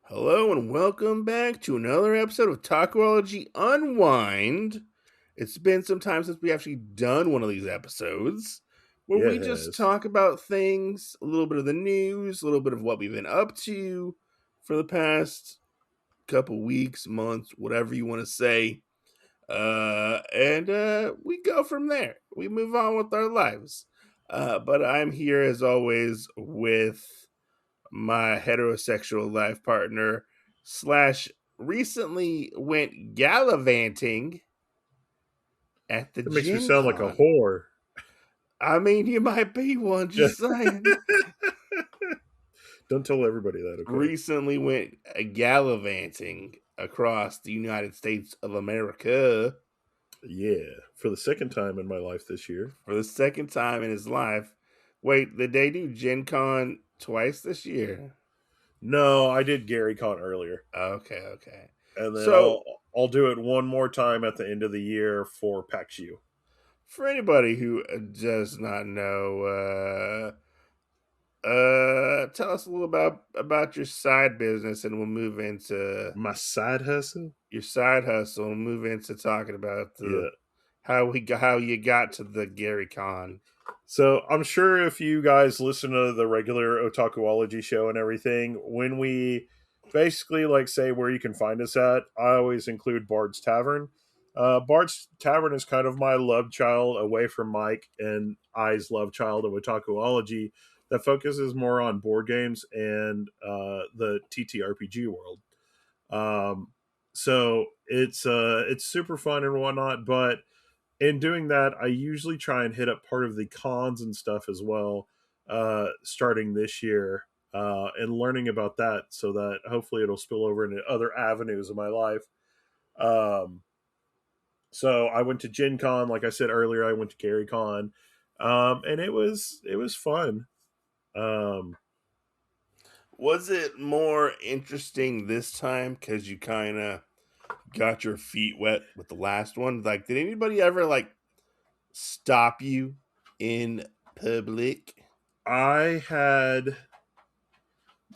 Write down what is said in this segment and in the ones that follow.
Hello and welcome back to another episode of Otakuology Unwind. It's been some time since we actually done one of these episodes where Yeah, we it just has. talk about things, a little bit of the news, a little bit of what we've been up to for the past couple weeks, months, whatever you want to say. And we go from there. We move on with our lives. But I'm here as always with my heterosexual life partner slash recently went gallivanting at the That makes me Gen sound like a Con. whore. I mean, you might be one, just saying. Don't tell everybody that, okay? Recently went gallivanting across the United States of America Yeah, for the second time in my life this year. for the second time in his life. Wait, did they do Gen Con twice this year? No, I did Gary Con earlier, Okay, okay. and then So I'll do it one more time at the end of the year for PAX U. for anybody who does not know, tell us a little about your side business, and we'll move into My side hustle. your side hustle, and move into talking about the Yeah. how you got to the Gary Con. So I'm sure if you guys listen to the regular Otakuology show and everything, when we basically like say where you can find us at, I always include Bard's Tavern. Bard's Tavern is kind of my love child away from Mike and I's love child of Otakuology that focuses more on board games and the TTRPG world. Um, so it's super fun and whatnot, but in doing that, I usually try and hit up part of the cons and stuff as well, starting this year, and learning about that so that hopefully it'll spill over into other avenues of my life. Um, so I went to Gen Con, like I said earlier, I went to Gary Con, and it was fun. Um, Was it more interesting this time because you kind of got your feet wet with the last one? Like, did anybody ever like stop you in public? I had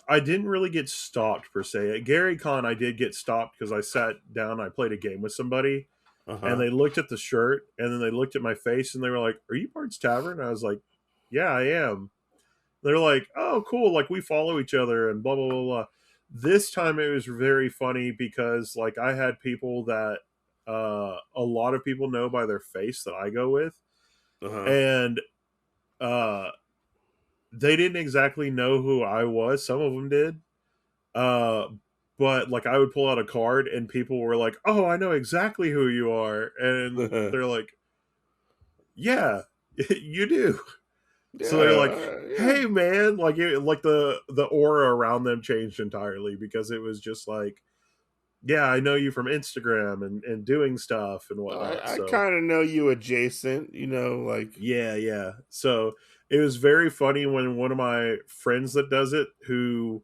I didn't really get stopped per se. At Gary Con, I did get stopped because I sat down, I played a game with somebody, Uh and huh. they looked at the shirt and then they looked at my face and they were like, "Are you Bard's Tavern?" And I was like, "Yeah, I am." They're like, "Oh, cool! Like we follow each other and blah blah blah blah." This time it was very funny because like I had people that a lot of people know by their face that I go with, Uh huh. and uh, they didn't exactly know who I was. Some of them did, uh, but like I would pull out a card and people were like, "Oh, I know exactly who you are," and they're like, "Yeah, you do." So they're like, Yeah. "Hey, man!" Like, like the aura around them changed entirely because it was just like, "Yeah, I know you from Instagram and doing stuff and whatnot." I So kind of know you adjacent, like yeah, yeah. So it was very funny when one of my friends that does it, who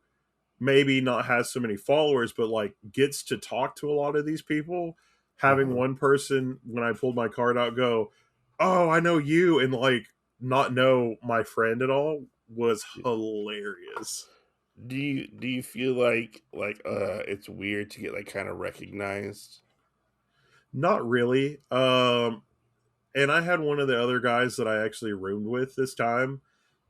maybe not has so many followers, but like gets to talk to a lot of these people, having uh-huh. one person when I pulled my card out go, "Oh, I know you," and like not know my friend at all was hilarious. Do you feel like it's weird to get like kind of recognized? Not really. And I had one of the other guys that I actually roomed with this time,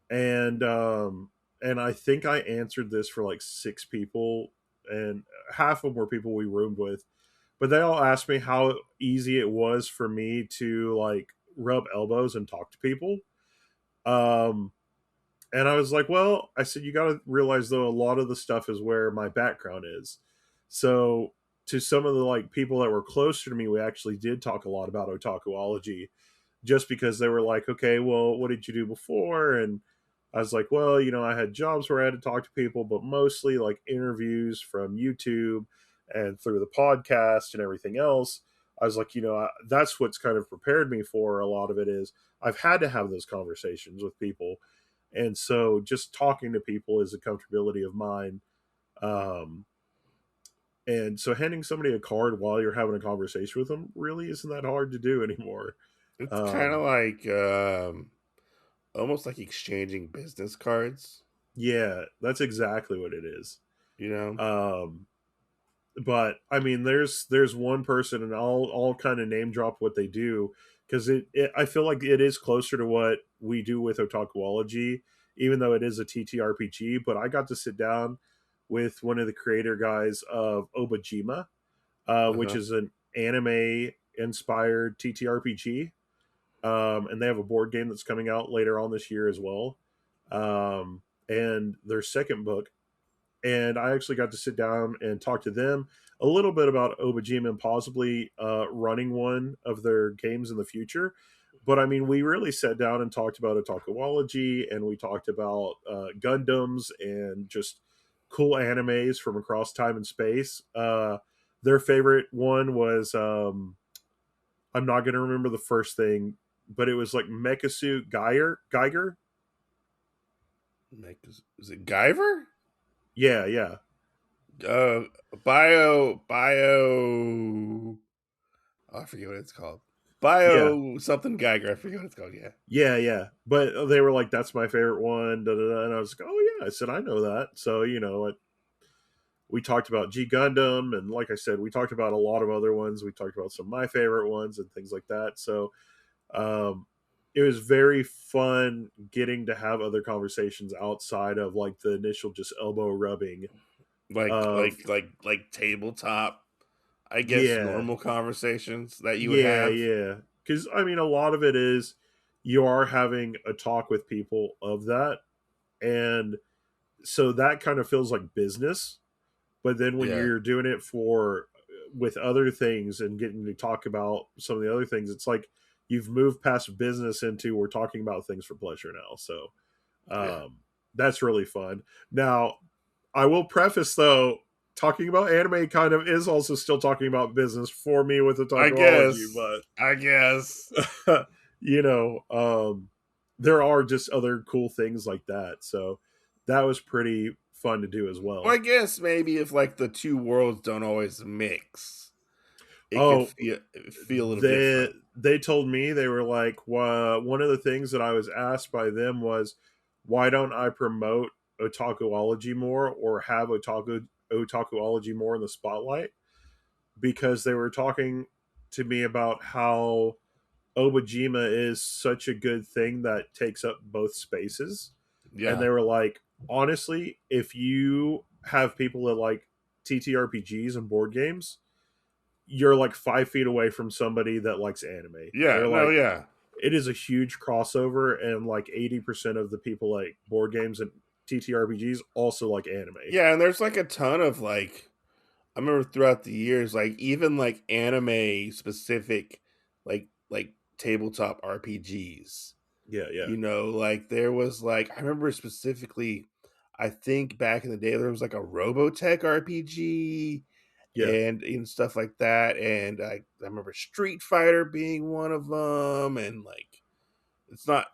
and I think I answered this for like six people, and half of them were people we roomed with. But they all asked me how easy it was for me to like rub elbows and talk to people. Um, and I was like, well, I said, you got to realize though, a lot of the stuff is where my background is. So to some of the like people that were closer to me, we actually did talk a lot about otakuology just because they were like, okay, well, what did you do before? And I was like, well, I had jobs where I had to talk to people, but mostly like interviews from YouTube and through the podcast and everything else. I was like, that's what's kind of prepared me for a lot of it is I've had to have those conversations with people. And so just talking to people is a comfortability of mine. Um, and so handing somebody a card while you're having a conversation with them really isn't that hard to do anymore. It's kind of Um, like almost like exchanging business cards. Yeah, that's exactly what it is. you know. Um, but I mean, there's one person, and I'll kind of name drop what they do because it I feel like it is closer to what we do with Otakuology, even though it is a TTRPG. But I got to sit down with one of the creator guys of Obajima, which Uh-huh. is an anime inspired TTRPG, and they have a board game that's coming out later on this year as well. And their second book, and I actually got to sit down and talk to them a little bit about Obajima and possibly running one of their games in the future. But I mean, we really sat down and talked about Otakuology, and we talked about Gundams and just cool animes from across time and space. Their favorite one was I'm not going to remember the first thing, but it was like Mechasuit Geiger. Is it Guyver? Yeah, yeah, Uh, bio. Oh, I forget what it's called. yeah. Bio something Geiger. I forget what it's called. Yeah. Yeah, yeah. But they were like, "That's my favorite one." Da, da, da. And I was like, "Oh yeah." I said, "I know that." So we talked about G Gundam, and like I said, we talked about a lot of other ones. We talked about some of my favorite ones and things like that. So um, it was very fun getting to have other conversations outside of like the initial just elbow rubbing of Like tabletop. I guess yeah, normal conversations that you would yeah, have. yeah. Because I mean, a lot of it is you are having a talk with people of that, and so that kind of feels like business. But then when Yeah. you're doing it for with other things and getting to talk about some of the other things, it's like you've moved past business into we're talking about things for pleasure now. So Yeah. that's really fun. Now, I will preface though, talking about anime kind of is also still talking about business for me with the I Otakuology, guess. I guess. but you know, there are just other cool things like that. So that was pretty fun to do as Well, I well. guess maybe if like the two worlds don't always mix, it could Oh, feel a little they different. they told me they were like one of the things that I was asked by them was why don't I promote otakuology more or have otakuology more in the spotlight, because they were talking to me about how Obajima is such a good thing that takes up both spaces, and Yeah. they were like, honestly, if you have people that like TTRPGs and board games, you're like 5 feet away from somebody that likes anime. Yeah. They're No. like, Yeah. it is a huge crossover, and like 80% of the people like board games and TTRPGs also like anime. Yeah. And there's like a ton of like I remember throughout the years, like even like anime specific, like tabletop RPGs. Yeah, yeah, Like there was like I remember specifically, I think back in the day there was like a Robotech RPG yeah, and stuff like that, and I remember Street Fighter being one of them, and like it's not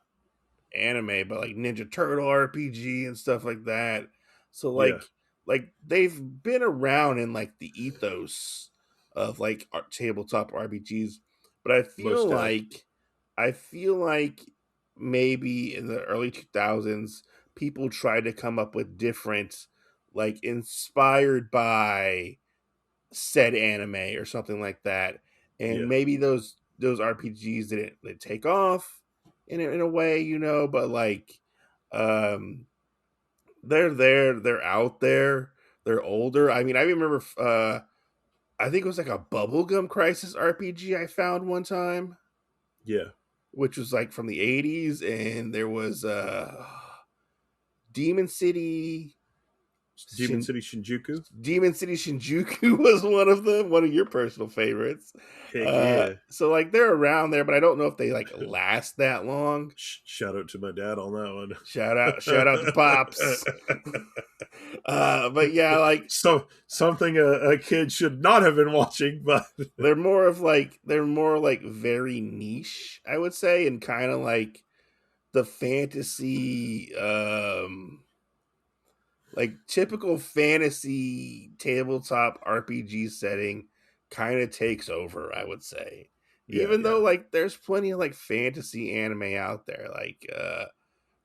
anime, but like Ninja Turtle RPG and stuff like that. So yeah, like they've been around in like the ethos of like tabletop RPGs, but most def. I feel like maybe in the early 2000s people tried to come up with different like inspired by said anime or something like that, and Yeah, maybe those RPGs didn't they take off in a way, but like um they're there, they're out there, they're older. I mean, I remember I think it was like a Bubblegum Crisis RPG I found one time, yeah. which was like from the 80s, and there was Demon City Demon Shin, City Shinjuku. Demon City Shinjuku was one of them, one of your personal favorites. Heck yeah. So like they're around there, but I don't know if they like last that long. Shout out to my dad on that Shout out to Pops. one. But yeah, like So something a kid should not have been watching, but they're more like very niche, I would say, and kind of like the fantasy like typical fantasy tabletop RPG setting kind of takes over, I would say. yeah, Even yeah, though like there's plenty of like fantasy anime out there, like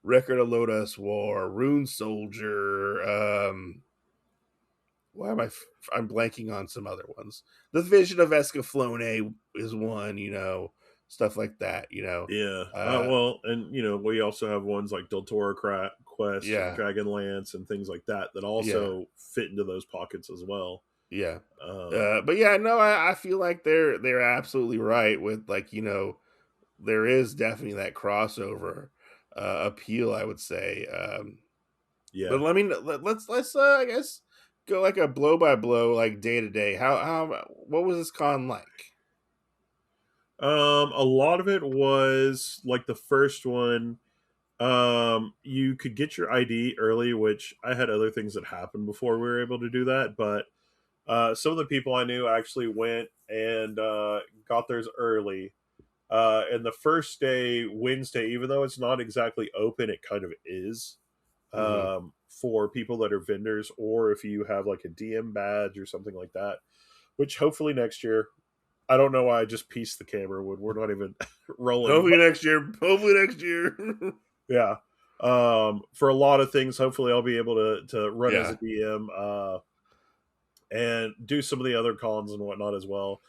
Record of Lodoss War, Rune Soldier, why am I'm blanking on some other ones. The Vision of Escaflowne is one, stuff like that, Yeah. Uh, Well, and we also have ones like Del Toro Quest and yeah, Dragonlance and things like that that yeah, also fit into those pockets as well. yeah. Um, But yeah, no, I feel like they're absolutely right with like there is definitely that crossover appeal, I would say. But yeah. let's I guess go like a blow by blow, like day to day. How what was this con like? A lot of it was like the first one. You could get your ID early, which I had other things that happened before we were able to do that. But some of the people I knew actually went and got theirs early. And the first day, Wednesday, even though it's not exactly open, it kind of is Hmm. for people that are vendors, or if you have like a DM badge or something like that, which hopefully next year. I don't know why I just pieced the camera when we're not even rolling, Hopefully but next year. Hopefully next year. yeah. For a lot of things, hopefully I'll be able to run as a Yeah. DM and do some of the other cons and whatnot as well.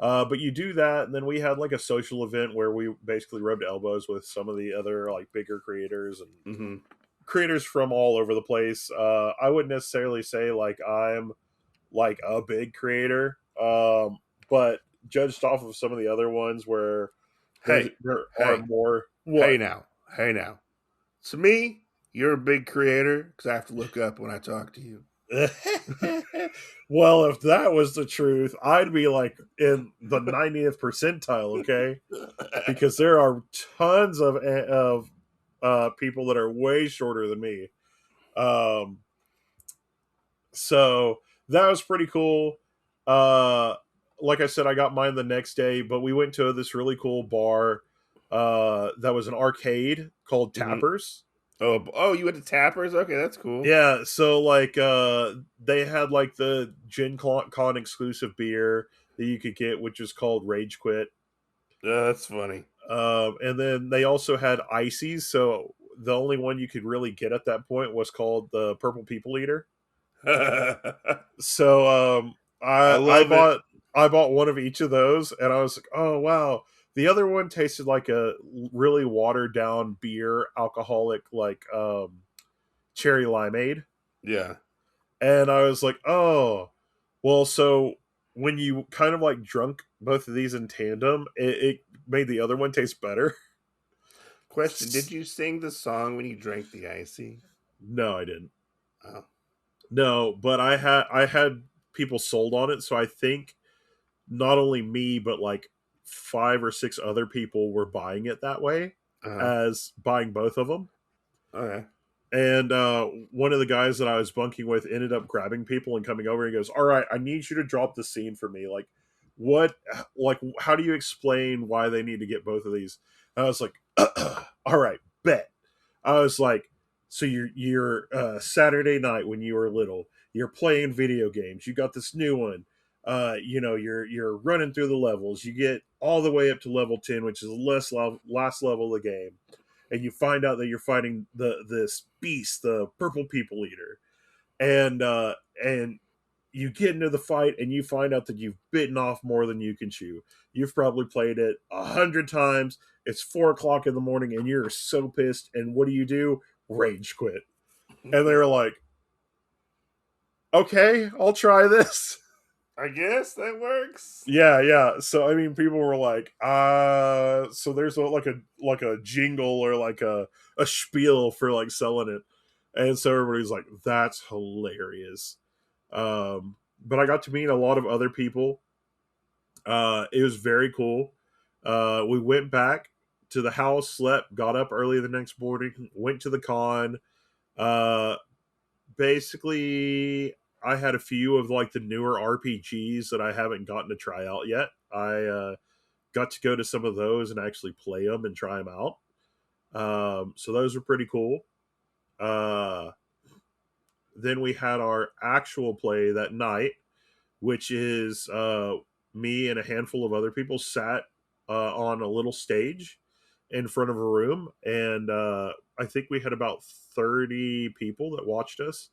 But you do that, and then we had like a social event where we basically rubbed elbows with some of the other like bigger creators and Hmm. creators from all over the place. I wouldn't necessarily say like I'm like a big creator, but judged off of some of the other ones where Hey, there are hey, more hey what. now, hey now. To me, you're a big creator because I have to look up when I talk to you. Well, if that was the truth, I'd be like in the 90th percentile, okay? Because there are tons of people that are way shorter than me. Um, so that was pretty cool. Uh, like I said, I got mine the next day, but we went to this really cool bar that was an arcade called Hmm. Tappers. Oh, you went to Tappers? Okay, that's cool. Yeah, so like they had like the Con exclusive beer that you could get, which is called Rage Quit. That's funny. And then they also had ices. So the only one you could really get at that point was called the Purple People Eater. I So I love it. bought one of each of those, and I was like, oh wow. The other one tasted like a really watered down beer, alcoholic, like cherry limeade. Yeah. And I was like, oh, well, so when you kind of like drunk both of these in tandem, it made the other one taste better. Question: did you sing the song when you drank the icy? No, I didn't. Oh, No, but I had people sold on it, so I think not only me but like five or six other people were buying it that way uh-huh. as buying both of them. Okay. And one of the guys that I was bunking with ended up grabbing people and coming over. And he goes, "All right, I need you to drop the scene for me. Like, what? Like, how do you explain why they need to get both of these?" And I was like, "All right, bet." I was like, "So you're Saturday night when you were little, you're playing video games. You got this new one. You're running through the levels. You get all the way up to level 10, which is the last level of the game." And you find out that you're fighting this beast, the purple people eater, and you get into the fight and you find out that you've bitten off more than you can chew. You've probably played it 100 times. It's 4 o'clock in the morning and you're so pissed. And what do? Rage quit. And they were like, "Okay, I'll try this." I guess that works. Yeah, yeah. So I mean, people were like, so there's like a jingle or like a spiel for like selling it, and so everybody's like, that's hilarious. But I got to meet a lot of other people. It was very cool. We went back to the house, slept, got up early the next morning, went to the con. Uh, Basically, I had a few of like the newer RPGs that I haven't gotten to try out yet. I got to go to some of those and actually play them and try them out. So those were pretty cool. Uh, then we had our actual play that night, which is me and a handful of other people sat on a little stage in front of a room, and I think we had about 30 people that watched us.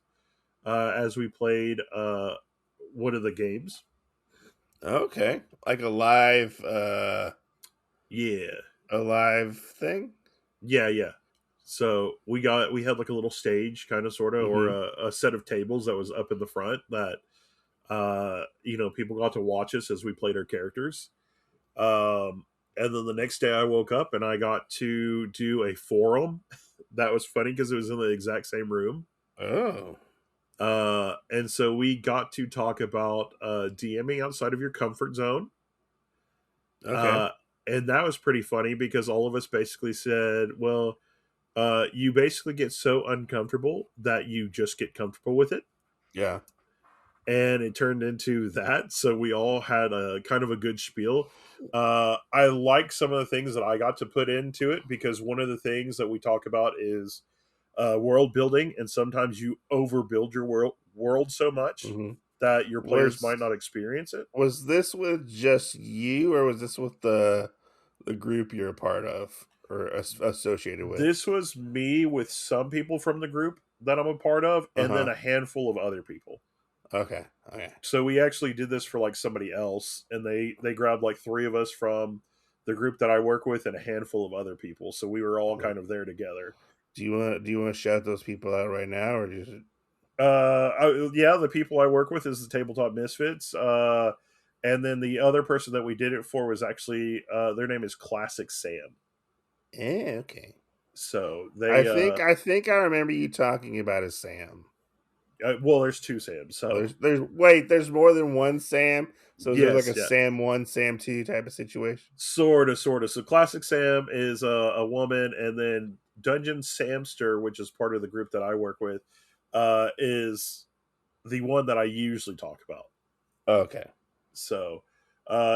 as we played one of the games. Okay. Like Yeah, a live thing? yeah. So we had like a little stage, kind of, sort of, or Mhm. a set of tables that was up in the front that people got to watch us as we played our characters. And then the next day I woke up and I got to do a forum. That was funny because it was in the exact same room. Oh. And so we got to talk about DMing outside of your comfort zone. Okay. Uh, and that was pretty funny because all of us basically said, well, you basically get so uncomfortable that you just get comfortable with it. Yeah. And it turned into that. So we all had a kind of a good spiel. I like some of the things that I got to put into it because one of the things that we talk about is world building, and sometimes you overbuild your world so much Mhm. that your players Was might not experience it. was this with just you, or was this with the group you're a part of or associated with? This was me with some people from the group that I'm a part of, and then Uh-huh. a handful of other people. Okay. Okay. So we actually did this for like somebody else, and they grabbed like three of us from the group that I work with and a handful of other people. So we were all Cool. kind of there together. Do you want to shout those people out right now, or just Yeah, the people I work with is the Tabletop Misfits. And then the other person that we did it for was actually their name is Classic Sam. okay. So I they think I think I remember you talking about a Sam. well, there's two Sams. So There's more than one Sam. So is there like yes, a yeah, Sam 1, Sam 2 type of situation? sort of. So Classic Sam is a woman, and then Dungeon Samster, which is part of the group that I work with, is the one that I usually talk about. Okay. So,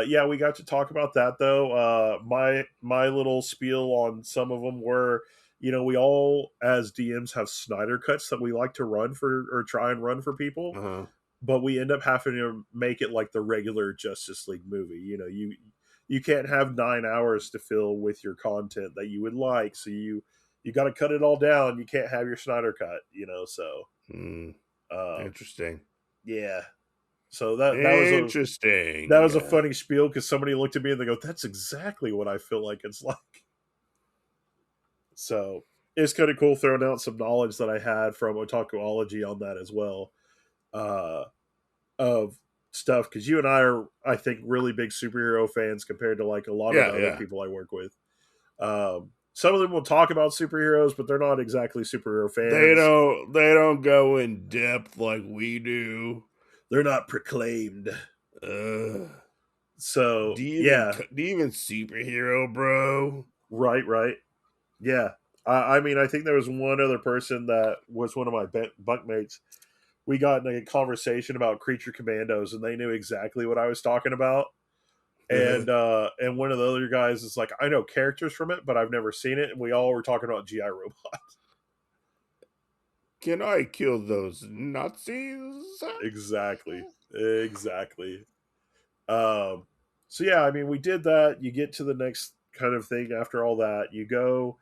yeah, we got to talk about that though. My little spiel on some of them were, we all as DMs have Snyder cuts that we like to run for or try and run for people, Uh-huh. but we end up having to make it like the regular Justice League movie. You can't have 9 hours to fill with your content that you would like, so you got to cut it all down. You can't have your Snyder cut, so Hmm. um, Interesting. yeah. So that was a Interesting. funny spiel because somebody looked at me and they go, "That's exactly what I feel like it's like." So it's kind of cool throwing out some knowledge that I had from Otakuology on that as well, uh, of stuff because you and I are, I think, really big superhero fans compared to like a lot of the Yeah, other yeah. people I work with. Some of them will talk about superheroes, but they're not exactly superhero They fans. don't they don't go in depth like we do. They're not proclaimed. Uh, So yeah, do you even superhero, bro? right. Yeah. I mean, I think there was one other person that was one of my bunkmates. We got in a conversation about creature commandos, and they knew exactly what I was talking about. And one of the other guys is like, I know characters from it, but I've never seen it. And we all were talking about GI Robot. Can I kill those Nazis? Exactly. Um, so yeah, I mean, we did that. You get to the next kind of thing after all that. You go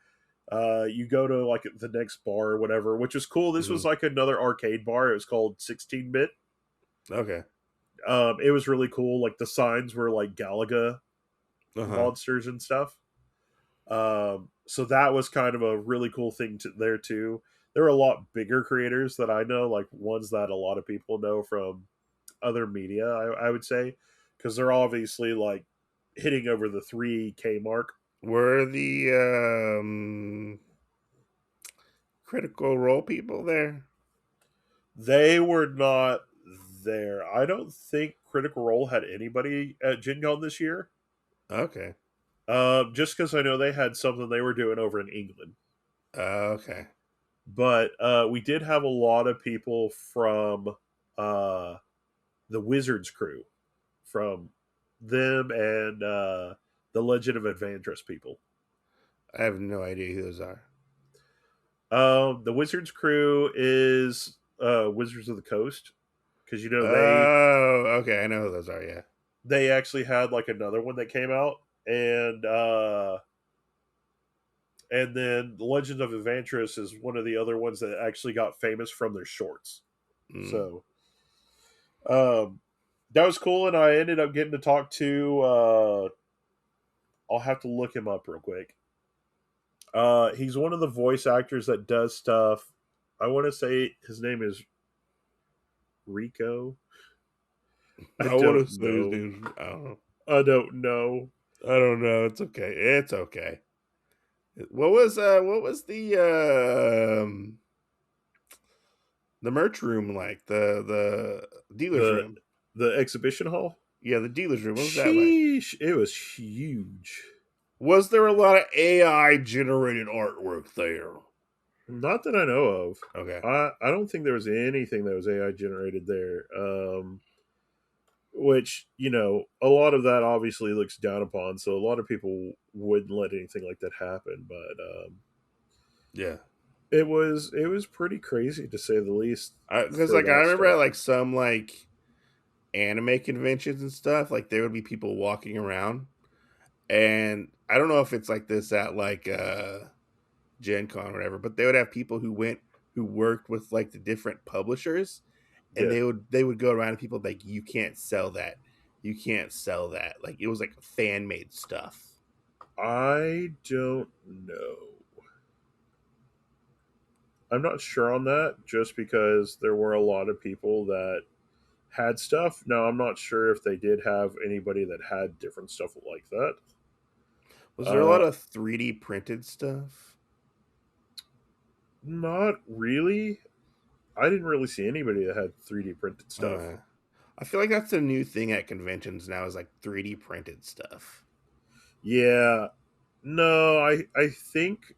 to like the next bar or whatever, which is cool. This was Mhm. like another arcade bar. It was called 16-bit. Okay. It was really cool. Like the signs were like Galaga Uh-huh. monsters and stuff. So that was kind of a really cool thing there too. There were a lot bigger creators that I know, like ones that a lot of people know from other media. I would say because they're obviously like hitting over the 3K mark. Were the critical role people there? They were not there. I don't think Critical Role had anybody at Gen Con this year. Okay. Just because I know they had something they were doing over in England. Okay. But we did have a lot of people from uh, the Wizards crew, from them and the Legend of Advantris people. I have no idea who those are. The Wizards crew is Wizards of the Coast because Oh, okay. I know who those are. Yeah. they actually had like another one that came out, and then the Legend of Advantris is one of the other ones that actually got famous from their shorts. Mm. So um, that was cool, and I ended up getting to talk to. I'll have to look him up real quick. He's one of the voice actors that does stuff. I want to say his name is Rico. I I want don't to say his know. name. I don't know. I don't know. I don't know. It's okay. It's okay. What was the merch room like? The dealer's The room. the exhibition hall. Yeah, the dealer's room. What was that like? Sheesh! It was huge. Was there a lot of AI generated artwork there? Not that I know of. Okay. I don't think there was anything that was AI generated there. Which a lot of that obviously looks down upon. So a lot of people wouldn't let anything like that happen. But Yeah. it was pretty crazy to say the least Because for like I that remember stuff. at like some like anime conventions and stuff, like there would be people walking around, and I don't know if it's like this at like Gen Con or whatever, but they would have people who worked with like the different publishers, and Yeah, they would go around and people like, you can't sell that, you can't sell that. Like it was like fan made stuff. I don't know. I'm not sure on that. Just because there were a lot of people that had stuff. Now I'm not sure if they did have anybody that had different stuff like that. Was there a Uh, lot of 3D printed stuff? Not really. I didn't really see anybody that had 3D printed stuff. Uh, I feel like that's the new thing at conventions now is like 3D printed stuff. Yeah, no, I think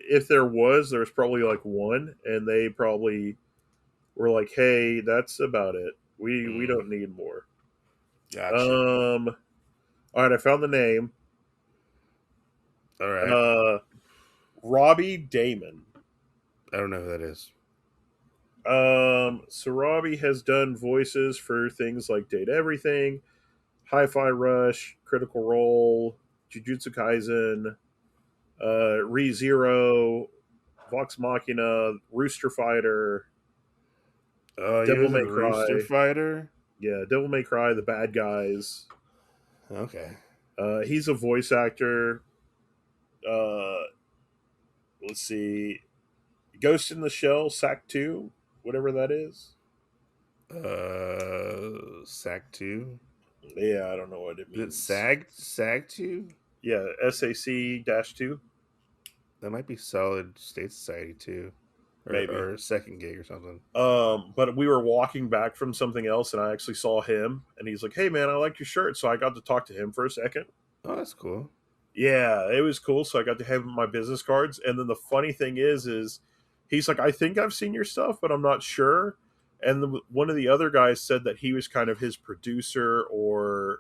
if there was probably like one, and they probably were like, "Hey, that's about it. We Mm, don't need more." gotcha. All right, I found the name. All right. Uh, Robbie Damon. I don't know who that is. So Robbie has done voices for things like Date Everything, Hi-Fi Rush, Critical Role, Jujutsu Kaisen, ReZero, Vox Machina, Rooster Fighter, Oh, he Devil was in May Rooster Cry. Fighter. Yeah, Devil May Cry, The Bad Guys. Okay. He's a voice actor. Uh, let's see, Ghost in the Shell, Sack 2, whatever that is. Sac two. Yeah, I don't know what it Is it means. Sag two? Yeah, SAC-2, That might be Solid State Society too, maybe. or Second Gig or something. But we were walking back from something else, and I actually saw him, and he's like, "Hey, man, I like your shirt." So I got to talk to him for a second. Oh, that's cool. Yeah, it was cool. So I got to have my business cards, and then the funny thing is he's like, "I think I've seen your stuff, but I'm not sure." And one of the other guys said that he was kind of his producer or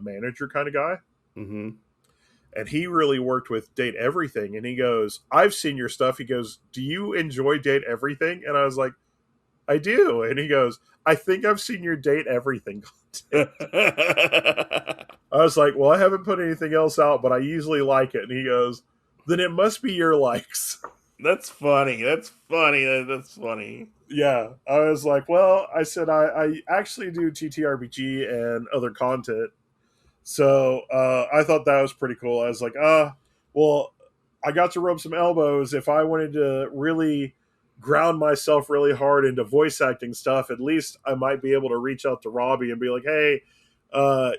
manager kind of guy, Mm-hmm. and he really worked with Date Everything. And he goes, "I've seen your stuff." He goes, "Do you enjoy Date Everything?" And I was like, "I do." And he goes, "I think I've seen your Date Everything content." I was like, "Well, I haven't put anything else out, but I usually like it." And he goes, "Then it must be your likes." That's funny. That's funny. That's funny. Yeah. I was like, "Well," I said, I actually do TTRPG and other content. So I thought that was pretty cool. I was like, well, I got to rub some elbows. If I wanted to really ground myself really hard into voice acting stuff, at least I might be able to reach out to Robbie and be like, "Hey,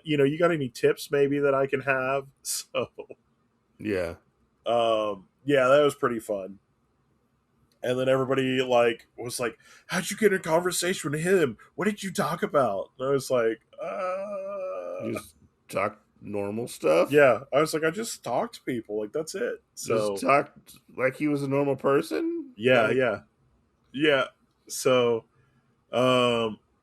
you got any tips maybe that I can have?" So, Yeah. yeah, that was pretty fun. And then everybody like was like, "How'd you get in a conversation with him? What did you talk about?" And I was like, Just talk normal stuff. yeah. I was like, "I just talk to people. Like that's it." Just So talk like he was a normal person. yeah, Like, yeah, yeah. So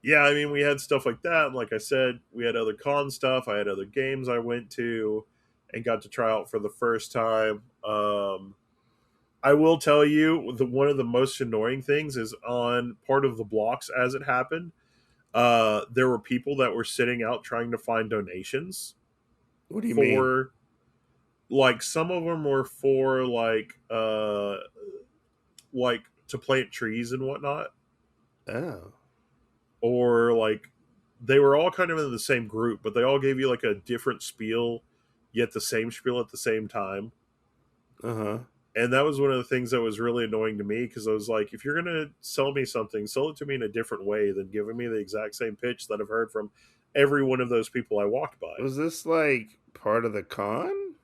yeah, I mean, we had stuff like that. And like I said, we had other con stuff. I had other games I went to and got to try out for the first time. I will tell you, one of the most annoying things is on part of the blocks as it happened. There were people that were sitting out trying to find donations what do you mean? for, like, some of them were for like to plant trees and whatnot. Oh. or like they were all kind of in the same group, but they all gave you like a different spiel, yet the same spiel at the same time. Uh huh. And that was one of the things that was really annoying to me because I was like, if you're gonna sell me something, sell it to me in a different way than giving me the exact same pitch that I've heard from every one of those people I walked by. Was this like part of the con?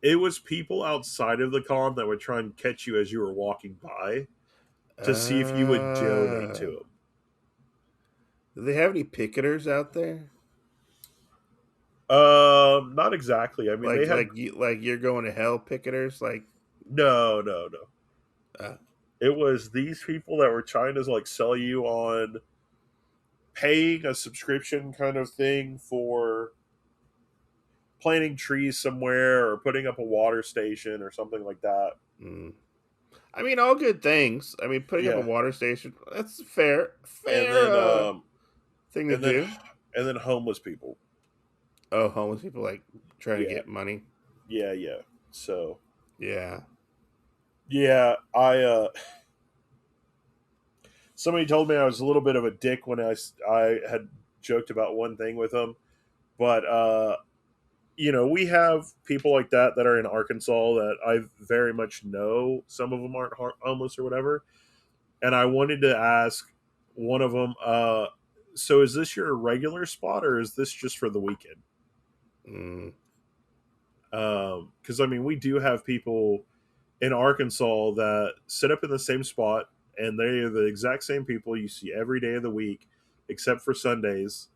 It was people outside of the con that would try and catch you as you were walking by to see if you would donate Uh, to them. do they have any picketers out there? Not exactly. I mean, they had Like you're going to hell picketers? Like, no, no, no. uh, It was these people that were trying to like sell you on paying a subscription kind of thing for planting trees somewhere or putting up a water station or something like that. mm. I mean, all good things. I mean, putting up a Yeah, water station, that's fair, and fair then thing to and then do. and then homeless people. Oh, homeless people like trying to Yeah, get money. yeah, yeah. So Yeah. yeah, I somebody told me I was a little bit of a dick when I had joked about one thing with them, but we have people like that are in Arkansas that I very much know. Some of them aren't homeless or whatever, and I wanted to ask one of them, so is this your regular spot or is this just for the weekend? Mm, Because I mean, we do have people in Arkansas that sit up in the same spot, and they are the exact same people you see every day of the week, except for Sundays.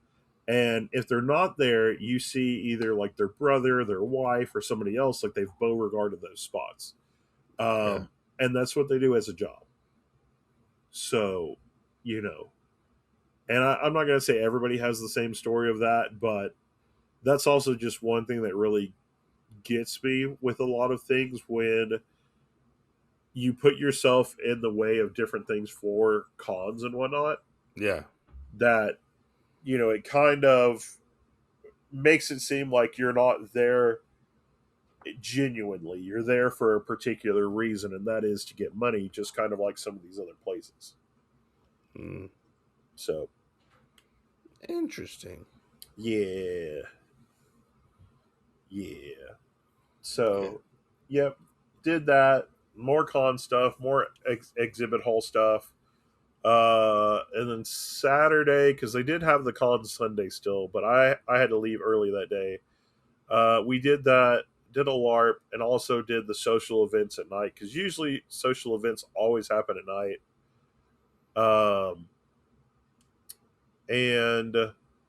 And if they're not there, you see either like their brother, their wife, or somebody else, like they've Beauregarded those spots. yeah. And that's what they do as a job. So, you know, and I'm not going to say everybody has the same story of that, but that's also just one thing that really gets me with a lot of things when you put yourself in the way of different things for cons and whatnot. Yeah. That, it kind of makes it seem like you're not there genuinely. You're there for a particular reason, and that is to get money, just kind of like some of these other places. Mm, So, interesting. yeah, yeah. Yeah. So, yep, did that. More con stuff, more exhibit hall stuff. And then Saturday, because they did have the con Sunday still, but I had to leave early that day. We did that, did a LARP, and also did the social events at night because usually social events always happen at night. Um, and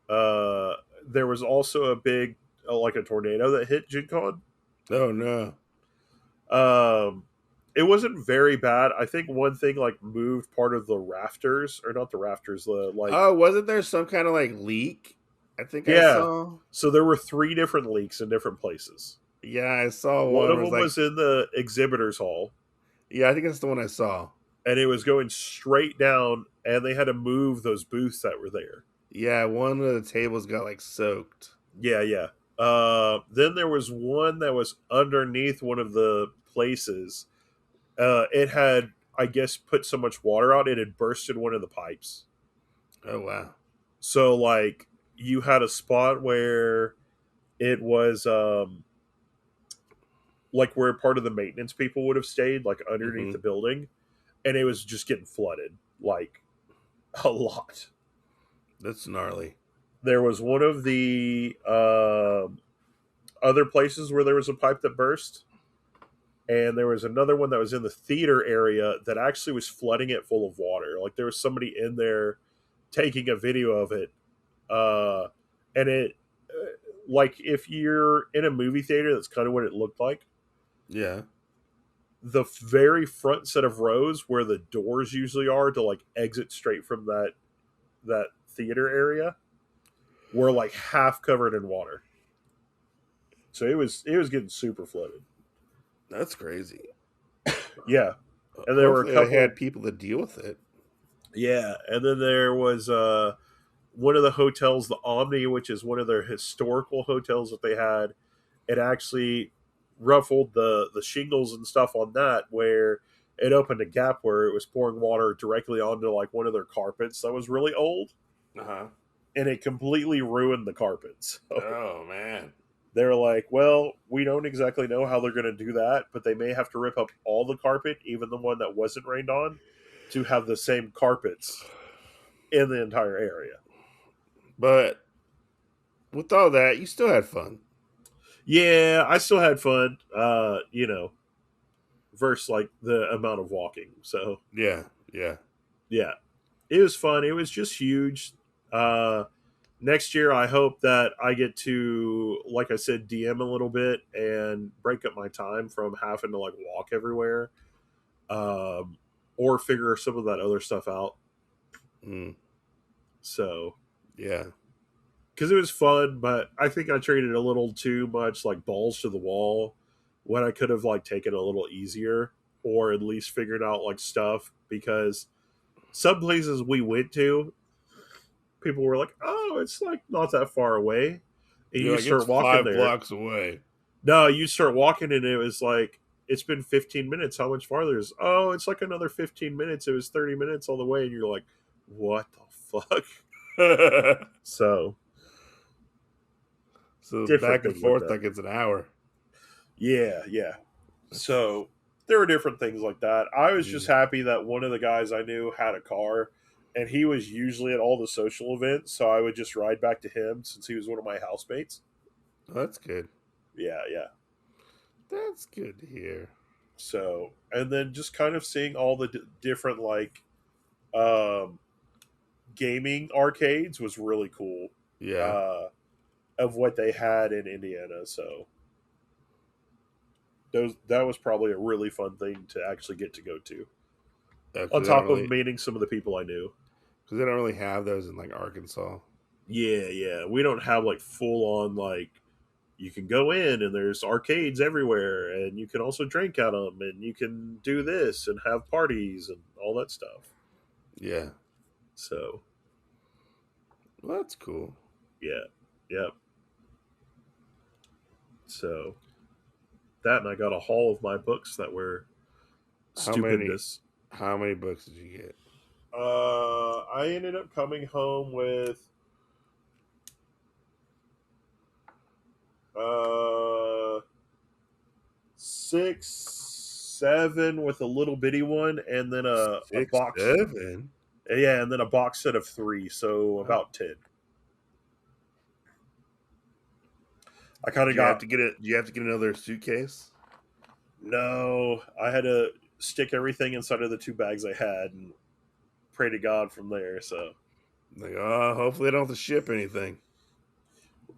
there was also a big, like a tornado that hit Gen Con. Oh no. Um, it wasn't very bad. I think one thing like moved part of the rafters, or not the rafters, the like Oh, wasn't there some kind of like leak? I think I yeah. saw. So there were three different leaks in different places. Yeah, I saw One one of was them like, was in the exhibitors hall, yeah, I think that's the one I saw. and it was going straight down, and they had to move those booths that were there. Yeah, one of the tables got like soaked. Yeah, yeah. Then there was one that was underneath one of the places. It had, I guess, put so much water out, it had bursted one of the pipes. Oh wow. So, like, you had a spot where it was, like, where part of the maintenance people would have stayed, like, underneath Mm-hmm. the building, and it was just getting flooded, like, a lot. That's gnarly. There was one of the other places where there was a pipe that burst, and there was another one that was in the theater area that actually was flooding it full of water. Like there was somebody in there taking a video of it, and it, like if you're in a movie theater, that's kind of what it looked like. Yeah. The very front set of rows where the doors usually are to like exit straight from that theater area were like half covered in water. So it was getting super flooded. That's crazy. Yeah, and there were a Hopefully they couple. had people to deal with it. Yeah, and then there was one of the hotels, the Omni, which is one of their historical hotels that they had. It actually ruffled the shingles and stuff on that, where it opened a gap where it was pouring water directly onto like one of their carpets that was really old. Uh-huh. and it completely ruined the carpets. So Oh man. they're like, well, we don't exactly know how they're going to do that, but they may have to rip up all the carpet, even the one that wasn't rained on, to have the same carpets in the entire area. But with all that, you still had fun. Yeah, I still had fun, versus like the amount of walking. So, Yeah, yeah. yeah, it was fun. It was just huge. Uh, Next year, I hope that I get to, like I said, DM a little bit and break up my time from having to like walk everywhere, um, or figure some of that other stuff out. Mm, So, yeah. because it was fun, but I think I traded a little too much like balls to the wall when I could have like taken it a little easier or at least figured out like stuff because some places we went to, people were like, "Oh, it's like not that far away," and You're you like, it's start walking five there. blocks away. No, you start walking and it was like it's been 15 minutes. How much farther is? Oh, it's like another 15 minutes. It was 30 minutes all the way, and you're like, "What the fuck?" So So different back and things like forth that. like it's an hour. Yeah, yeah. That's So there were different things like that. I was just mm, happy that one of the guys I knew had a car, and he was usually at all the social events, so I would just ride back to him since he was one of my housemates. that's good. Yeah, yeah. That's good to hear. So, and then just kind of seeing all the different like um, gaming arcades was really cool. Yeah, Uh, of what they had in Indiana, so those that was probably a really fun thing to actually get to go to. because On top of meeting some of the people I knew. they don't really have those in like Arkansas. Yeah, yeah. We don't have like full on like you can go in and there's arcades everywhere and you can also drink at them and you can do this and have parties and all that stuff. Yeah, So, well, that's cool. yeah. Yep. So, that and I got a haul of my books that were How many? stupendous. How many books did you get? I ended up coming home with uh 6, 7 with a little bitty one, and then a Six, box. seven. Yeah, and then a box set of 3, so Wow. about 10. I kind Did of you have got to get it? Do you have to get another suitcase? no. I had to stick everything inside of the 2 bags I had and pray to God from there. So Like, oh, hopefully I don't have to ship anything.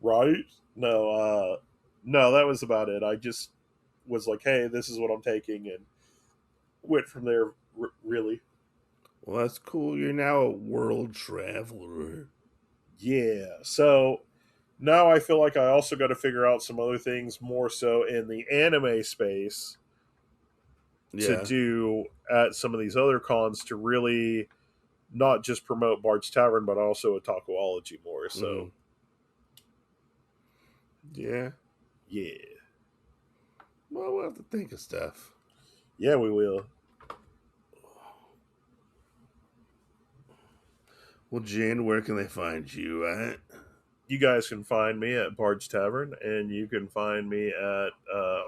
right? No, no, that was about it. I just was like, hey, this is what I'm taking, and went from there. Really, Well, that's cool. You're now a world traveler. yeah. So now I feel like I also got to figure out some other things more so in the anime space to Yeah. do at some of these other cons to really not just promote Bard's Tavern, but also Otakuology more. So, Mm, yeah. yeah. Well, we'll have to think of stuff. Yeah, we will. Well, Jen, where can they find you at? You guys can find me at Bard's Tavern, and you can find me at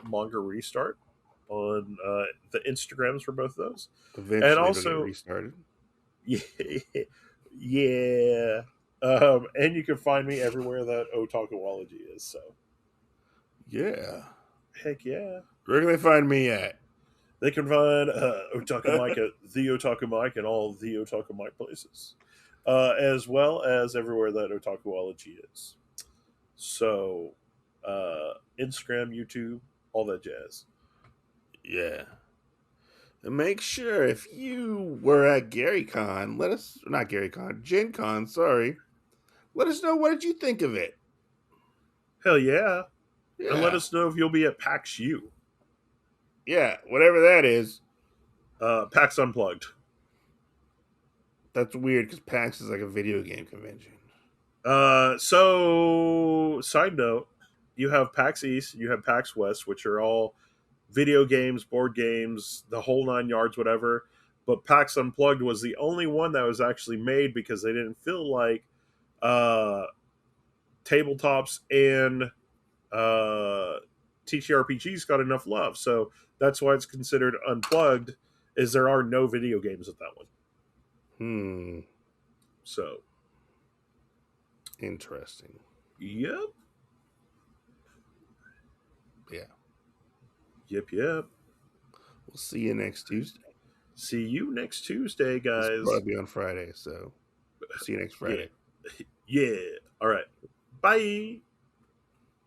Manga Restart on the Instagrams for both of those. And Eventually, it'll get also, restarted. yeah. And you can find me everywhere that Otakuology is. So, Yeah. heck yeah. Where can they find me at? They can find Otaku Mike at the Otaku Mike and all the Otaku Mike places, as well as everywhere that Otakuology is. So, Instagram, YouTube, all that jazz. Yeah. And make sure if you were at GaryCon, let us not GaryCon, Gen Con, sorry. Let us know what did you think of it. Hell yeah. And let Yeah. us know if you'll be at PAX U. Yeah, whatever that is. PAX Unplugged. That's weird because PAX is like a video game convention. So, side note, you have PAX East, you have PAX West, which are all video games, board games, the whole 9 yards, whatever. But PAX Unplugged was the only one that was actually made because they didn't feel like uh, tabletops and TTRPGs got enough love. So that's why it's considered unplugged. Is there are no video games with that one. Hmm. So, Interesting. yep, Yeah. yep. We'll see you next Tuesday. See you next Tuesday, This will guys. probably be on Friday, so we'll see you next Yeah, Friday. yeah. All right. Bye.